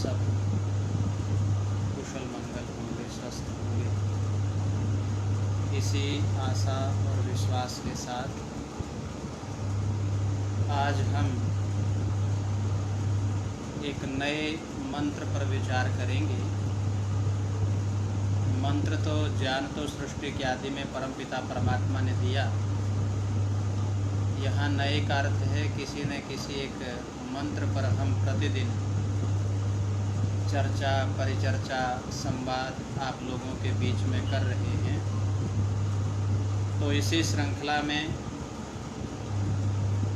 सब कुशल मंगल होंगे, स्वस्थ होंगे। इसी आशा और विश्वास के साथ आज हम एक नए मंत्र पर विचार करेंगे। मंत्र तो ज्ञान तो सृष्टि के आदि में परमपिता परमात्मा ने दिया। यहाँ नए का अर्थ है किसी न किसी एक मंत्र पर हम प्रतिदिन चर्चा, परिचर्चा, संवाद आप लोगों के बीच में कर रहे हैं। तो इसी श्रृंखला में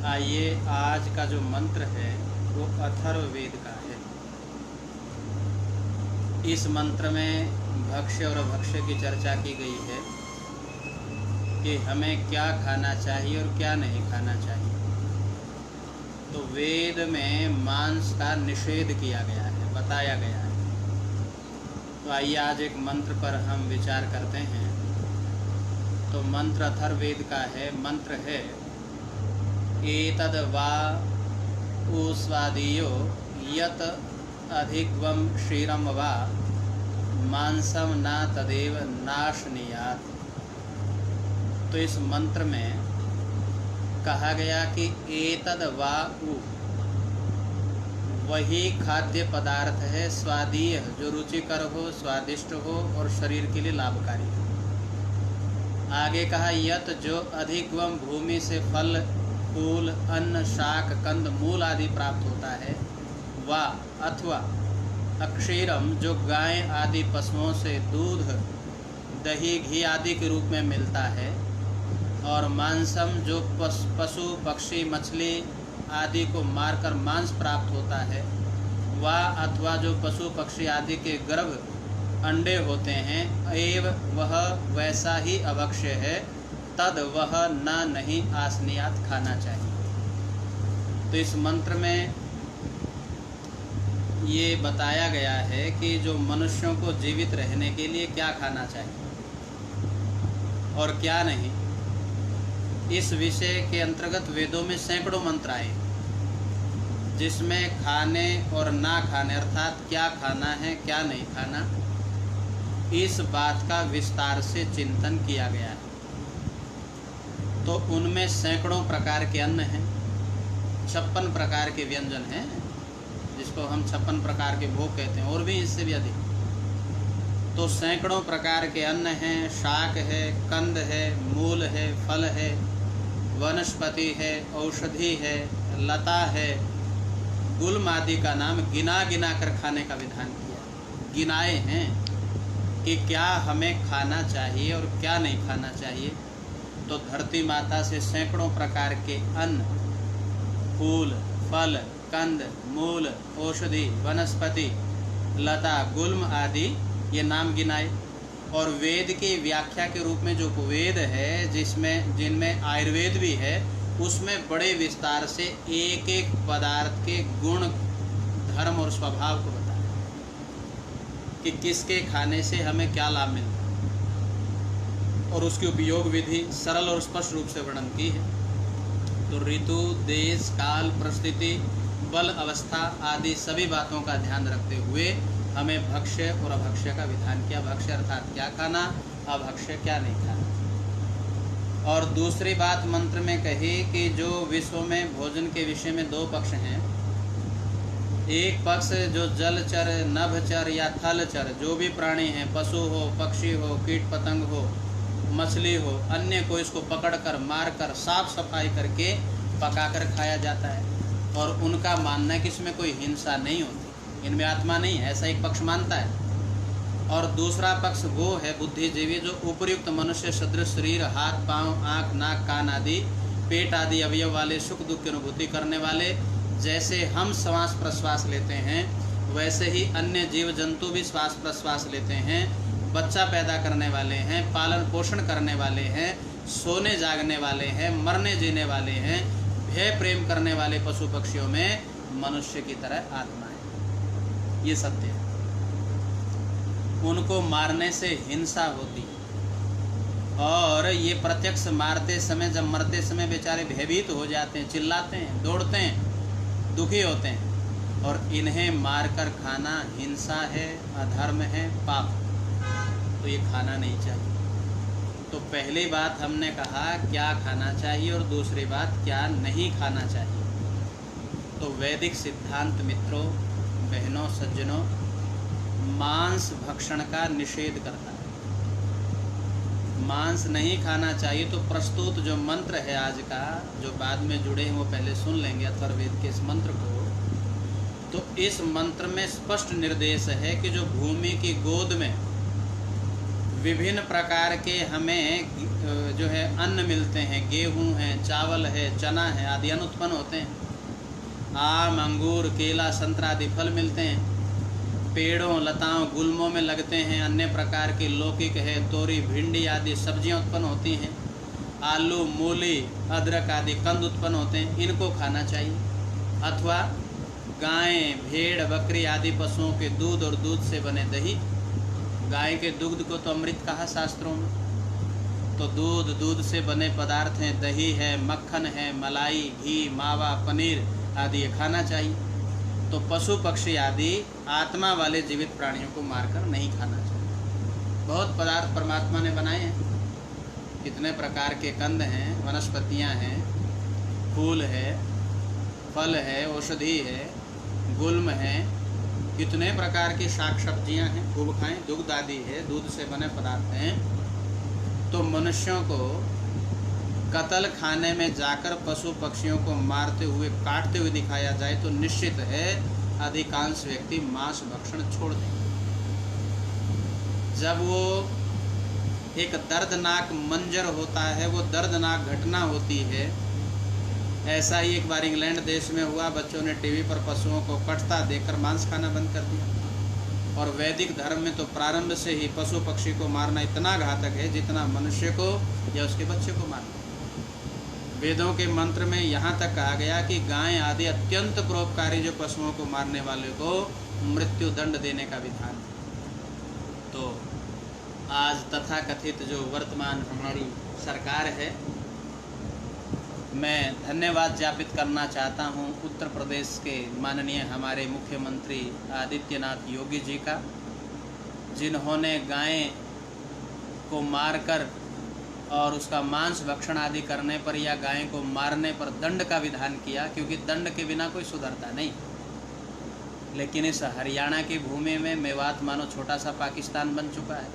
आइए, आज का जो मंत्र है वो अथर्ववेद का है। इस मंत्र में भक्ष्य और अभक्ष्य की चर्चा की गई है कि हमें क्या खाना चाहिए और क्या नहीं खाना चाहिए। तो वेद में मांस का निषेध किया गया है, बताया गया है। तो आइए आज एक मंत्र पर हम विचार करते हैं। तो मंत्र अथर्ववेद का है। मंत्र है एतद् वा उस्वादीयो यत अधिकवम क्षीरम वा मांसम न तदेव नाशनीयात्। तो इस मंत्र में कहा गया कि एतद् वा उ, वही खाद्य पदार्थ है स्वादीय, जो रुचिकर हो, स्वादिष्ट हो और शरीर के लिए लाभकारी हो। आगे कहा यत, जो अधिकवम भूमि से फल फूल अन्न शाक कंद मूल आदि प्राप्त होता है। वा अथवा अक्षीरम, जो गाय आदि पशुओं से दूध दही घी आदि के रूप में मिलता है। और मांसम, जो पशु पक्षी मछली आदि को मारकर मांस प्राप्त होता है। वा अथवा जो पशु पक्षी आदि के गर्भ अंडे होते हैं। एव वह वैसा ही अभक्ष्य है। तद वह न नहीं आसनियात, खाना चाहिए। तो इस मंत्र में ये बताया गया है कि जो मनुष्यों को जीवित रहने के लिए क्या खाना चाहिए और क्या नहीं। इस विषय के अंतर्गत वेदों में सैकड़ों मंत्र आए, जिसमें खाने और ना खाने अर्थात क्या खाना है क्या नहीं खाना, इस बात का विस्तार से चिंतन किया गया है। तो उनमें सैकड़ों प्रकार के अन्न हैं, 56 प्रकार के व्यंजन हैं, जिसको हम 56 प्रकार के भोग कहते हैं, और भी इससे भी अधिक। तो सैकड़ों प्रकार के अन्न हैं, शाक है, कंद है, मूल है, फल है, वनस्पति है, औषधि है, लता है, गुल्म आदि का नाम गिना गिना कर खाने का विधान किया। गिनाए हैं कि क्या हमें खाना चाहिए और क्या नहीं खाना चाहिए। तो धरती माता से सैकड़ों प्रकार के अन्न, फूल फल कंद मूल औषधि वनस्पति लता गुल्म आदि ये नाम गिनाए। और वेद की व्याख्या के रूप में जो उपवेद है, जिनमें आयुर्वेद भी है, उसमें बड़े विस्तार से एक एक पदार्थ के गुण धर्म और स्वभाव को बताया कि किसके खाने से हमें क्या लाभ मिलता है, और उसकी उपयोग विधि सरल और स्पष्ट रूप से वर्णन की है। तो ऋतु देश काल परिस्थिति बल अवस्था आदि सभी बातों का ध्यान रखते हुए हमें भक्ष्य और अभक्ष्य का विधान किया। भक्ष्य अर्थात क्या खाना, अभक्ष्य क्या नहीं खाना। और दूसरी बात मंत्र में कही कि जो विश्व में भोजन के विषय में 2 पक्ष हैं। एक पक्ष जो जलचर नभचर या थलचर, जो भी प्राणी हैं, पशु हो पक्षी हो कीट पतंग हो मछली हो, अन्य को इसको पकड़कर मारकर साफ सफाई करके पकाकर खाया जाता है। और उनका मानना है कि इसमें कोई हिंसा नहीं होती, इनमें आत्मा नहीं है, ऐसा एक पक्ष मानता है। और दूसरा पक्ष वो है बुद्धिजीवी, जो उपयुक्त मनुष्य सदृश शरीर, हाथ पांव आँख नाक कान आदि पेट आदि अवयव वाले, सुख दुख की अनुभूति करने वाले। जैसे हम श्वास प्रश्वास लेते हैं वैसे ही अन्य जीव जंतु भी श्वास प्रश्वास लेते हैं। बच्चा पैदा करने वाले हैं, पालन पोषण करने वाले हैं, सोने जागने वाले हैं, मरने जीने वाले हैं। भय प्रेम करने वाले पशु पक्षियों में मनुष्य की तरह आत्मा है, ये सत्य है। उनको मारने से हिंसा होती है, और ये प्रत्यक्ष मारते समय, जब मरते समय बेचारे भयभीत हो जाते हैं, चिल्लाते हैं, दौड़ते हैं, दुखी होते हैं। और इन्हें मारकर खाना हिंसा है, अधर्म है, पाप, तो ये खाना नहीं चाहिए। तो पहली बात हमने कहा क्या खाना चाहिए और दूसरी बात क्या नहीं खाना चाहिए। तो वैदिक सिद्धांत मित्रों, बहनों, सज्जनों, मांस भक्षण का निषेध करता है। मांस नहीं खाना चाहिए। तो प्रस्तुत जो मंत्र है आज का, जो बाद में जुड़े हैं वो पहले सुन लेंगे अथर्ववेद के इस मंत्र को। तो इस मंत्र में स्पष्ट निर्देश है कि जो भूमि की गोद में विभिन्न प्रकार के हमें जो है अन्न मिलते हैं, गेहूं है, चावल है, चना है आदि अन्न उत्पन्न होते हैं, आम, अंगूर, केला, संतरा आदि फल मिलते हैं, पेड़ों, लताओं, गुल्मों में लगते हैं अन्य प्रकार के लौकिक है, तोरी, भिंडी आदि सब्जियां उत्पन्न होती हैं, आलू, मूली, अदरक आदि कंद उत्पन्न होते हैं, इनको खाना चाहिए। अथवा गाय, भेड़, बकरी आदि पशुओं के दूध और दूध से बने दही, गाय के दूध को तो अमृत कहा शास्त्रों में, तो दूध से बने पदार्थ हैं, दही है, मक्खन है, मलाई, घी, मावा, पनीर आदि ये खाना चाहिए। तो पशु पक्षी आदि आत्मा वाले जीवित प्राणियों को मारकर नहीं खाना चाहिए। बहुत पदार्थ परमात्मा ने बनाए हैं, कितने प्रकार के कंद हैं, वनस्पतियां हैं, फूल है, फल है, औषधि है, गुल्म है, कितने प्रकार की शाक सब्जियां हैं, खूब खाएं, दुग्ध आदि है, दूध से बने पदार्थ हैं। तो मनुष्यों को कत्ल खाने में जाकर पशु पक्षियों को मारते हुए, काटते हुए दिखाया जाए तो निश्चित है अधिकांश व्यक्ति मांस भक्षण छोड़ देंगे। जब वो एक दर्दनाक मंजर होता है, वो दर्दनाक घटना होती है। ऐसा ही एक बार इंग्लैंड देश में हुआ, बच्चों ने टीवी पर पशुओं को कटता देखकर मांस खाना बंद कर दिया। और वैदिक धर्म में तो प्रारंभ से ही पशु पक्षी को मारना इतना घातक है जितना मनुष्य को या उसके बच्चे को मारना। वेदों के मंत्र में यहाँ तक कहा गया कि गाय आदि अत्यंत परोपकारी जो पशुओं को मारने वाले को मृत्यु दंड देने का विधान है। तो आज तथाकथित जो वर्तमान हमारी सरकार है, मैं धन्यवाद ज्ञापित करना चाहता हूँ उत्तर प्रदेश के माननीय हमारे मुख्यमंत्री आदित्यनाथ योगी जी का, जिन्होंने गाय को मारकर और उसका मांस भक्षण आदि करने पर या गाय को मारने पर दंड का विधान किया, क्योंकि दंड के बिना कोई सुधरता नहीं। लेकिन इस हरियाणा की भूमि में मेवात मानो छोटा सा पाकिस्तान बन चुका है।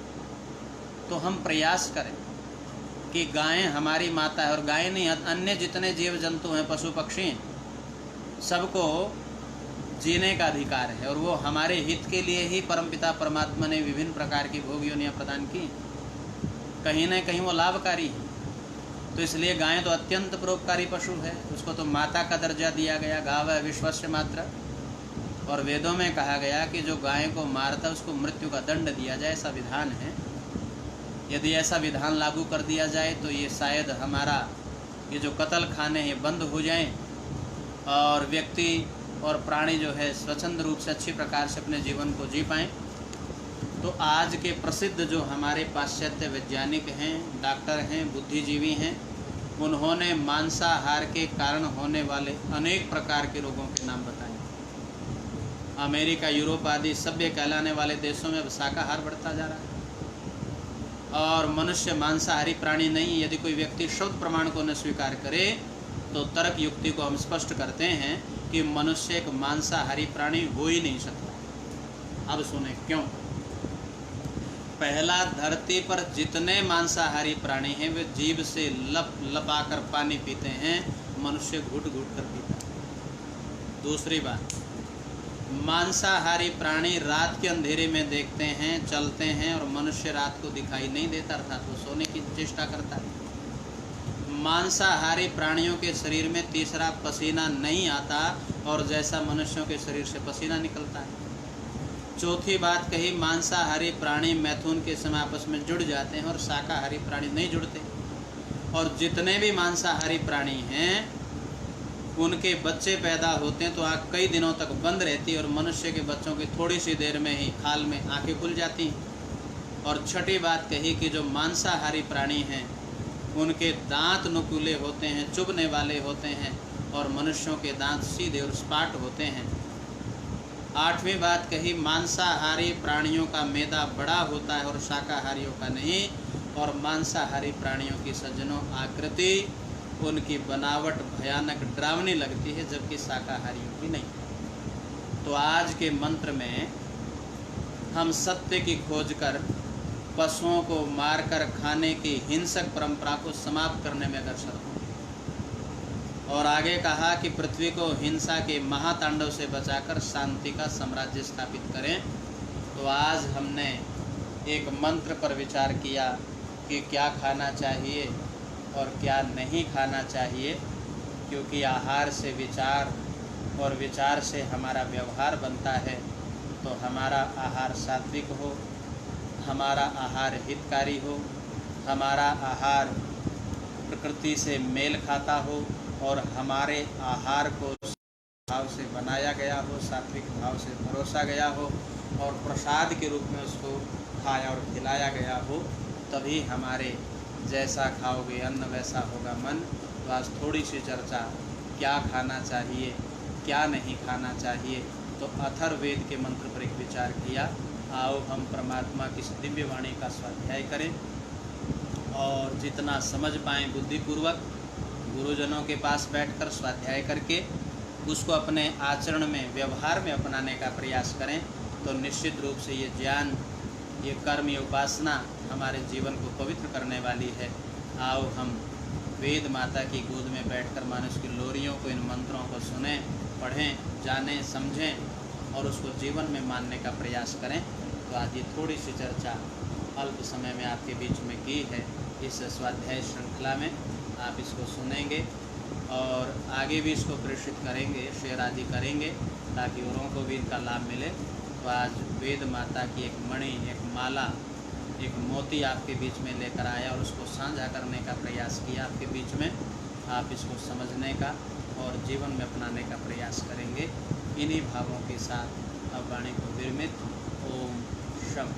तो हम प्रयास करें कि गाय हमारी माता है, और गाय नहीं, अन्य जितने जीव जंतु हैं, पशु पक्षी, सबको जीने का अधिकार है, और वो हमारे हित के लिए ही परमपिता परमात्मा ने विभिन्न प्रकार की भोग योनियां प्रदान की। कहीं न कहीं वो लाभकारी है। तो इसलिए गाय तो अत्यंत परोपकारी पशु है, उसको तो माता का दर्जा दिया गया, गावः विश्वस्य मातरः। और वेदों में कहा गया कि जो गाय को मारता है उसको मृत्यु का दंड दिया जाए, ऐसा विधान है। यदि ऐसा विधान लागू कर दिया जाए तो ये शायद हमारा ये जो कत्ल खाने हैं बंद हो जाएं, और व्यक्ति और प्राणी जो है स्वच्छंद रूप से अच्छी प्रकार से अपने जीवन को जी पाएँ। तो आज के प्रसिद्ध जो हमारे पाश्चात्य वैज्ञानिक हैं, डॉक्टर हैं, बुद्धिजीवी हैं, उन्होंने मांसाहार के कारण होने वाले अनेक प्रकार के रोगों के नाम बताए। अमेरिका, यूरोप आदि सभ्य कहलाने वाले देशों में अब शाकाहार बढ़ता जा रहा है, और मनुष्य मांसाहारी प्राणी नहीं। यदि कोई व्यक्ति शोध प्रमाण को न स्वीकार करे तो तर्क युक्ति को हम स्पष्ट करते हैं कि मनुष्य एक मांसाहारी प्राणी हो ही नहीं सकता। अब सुने क्यों। पहला, धरती पर जितने मांसाहारी प्राणी हैं वे जीभ से लपाकर पानी पीते हैं, मनुष्य घुट घुट कर पीता है। दूसरी बात, मांसाहारी प्राणी रात के अंधेरे में देखते हैं, चलते हैं, और मनुष्य रात को दिखाई नहीं देता, अर्थात वो सोने की चेष्टा करता है। मांसाहारी प्राणियों के शरीर में तीसरा, पसीना नहीं आता, और जैसा मनुष्यों के शरीर से पसीना निकलता है। चौथी बात कही, मांसाहारी प्राणी मैथुन के समय आपस में जुड़ जाते हैं और शाकाहारी प्राणी नहीं जुड़ते। और जितने भी मांसाहारी प्राणी हैं उनके बच्चे पैदा होते हैं तो आँख कई दिनों तक बंद रहती है, और मनुष्य के बच्चों की थोड़ी सी देर में ही खाल में आंखें खुल जाती हैं। और छठी बात कही कि जो मांसाहारी प्राणी हैं उनके दांत नुकीले होते हैं, चुभने वाले होते हैं, और मनुष्यों के दांत सीधे और सपाट होते हैं। 8वीं बात कही, मांसाहारी प्राणियों का मैदा बड़ा होता है और शाकाहारियों का नहीं, और मांसाहारी प्राणियों की सज्जनों आकृति, उनकी बनावट भयानक डरावनी लगती है, जबकि शाकाहारियों की नहीं। तो आज के मंत्र में हम सत्य की खोज कर पशुओं को मारकर खाने की हिंसक परंपरा को समाप्त करने में अग्रसर हों। और आगे कहा कि पृथ्वी को हिंसा के महातांडव से बचाकर शांति का साम्राज्य स्थापित करें। तो आज हमने एक मंत्र पर विचार किया कि क्या खाना चाहिए और क्या नहीं खाना चाहिए, क्योंकि आहार से विचार और विचार से हमारा व्यवहार बनता है। तो हमारा आहार सात्विक हो, हमारा आहार हितकारी हो, हमारा आहार प्रकृति से मेल खाता हो, और हमारे आहार को भाव से बनाया गया हो, सात्विक भाव से परोसा गया हो, और प्रसाद के रूप में उसको खाया और खिलाया गया हो, तभी हमारे जैसा खाओगे अन्न वैसा होगा मन। तो आज थोड़ी सी चर्चा, क्या खाना चाहिए क्या नहीं खाना चाहिए, तो अथर्ववेद के मंत्र पर एक विचार किया। आओ हम परमात्मा की दिव्य वाणी का स्वाध्याय करें और जितना समझ पाएँ बुद्धिपूर्वक गुरुजनों के पास बैठकर स्वाध्याय करके उसको अपने आचरण में, व्यवहार में अपनाने का प्रयास करें। तो निश्चित रूप से ये ज्ञान, ये कर्म, ये उपासना हमारे जीवन को पवित्र करने वाली है। आओ हम वेद माता की गोद में बैठकर मानुष की लोरियों को, इन मंत्रों को सुनें, पढ़ें, जानें, समझें और उसको जीवन में मानने का प्रयास करें। तो आज ये थोड़ी सी चर्चा अल्प समय में आपके बीच में की है। इस स्वाध्याय श्रृंखला में आप इसको सुनेंगे और आगे भी इसको प्रेषित करेंगे, शेयर आदि करेंगे, ताकि औरों को भी इनका लाभ मिले। तो आज वेद माता की एक मणि, एक माला, एक मोती आपके बीच में लेकर आया और उसको साझा करने का प्रयास किया आपके बीच में। आप इसको समझने का और जीवन में अपनाने का प्रयास करेंगे। इन्हीं भावों के साथ अब वाणी को विरमित। ओम शम।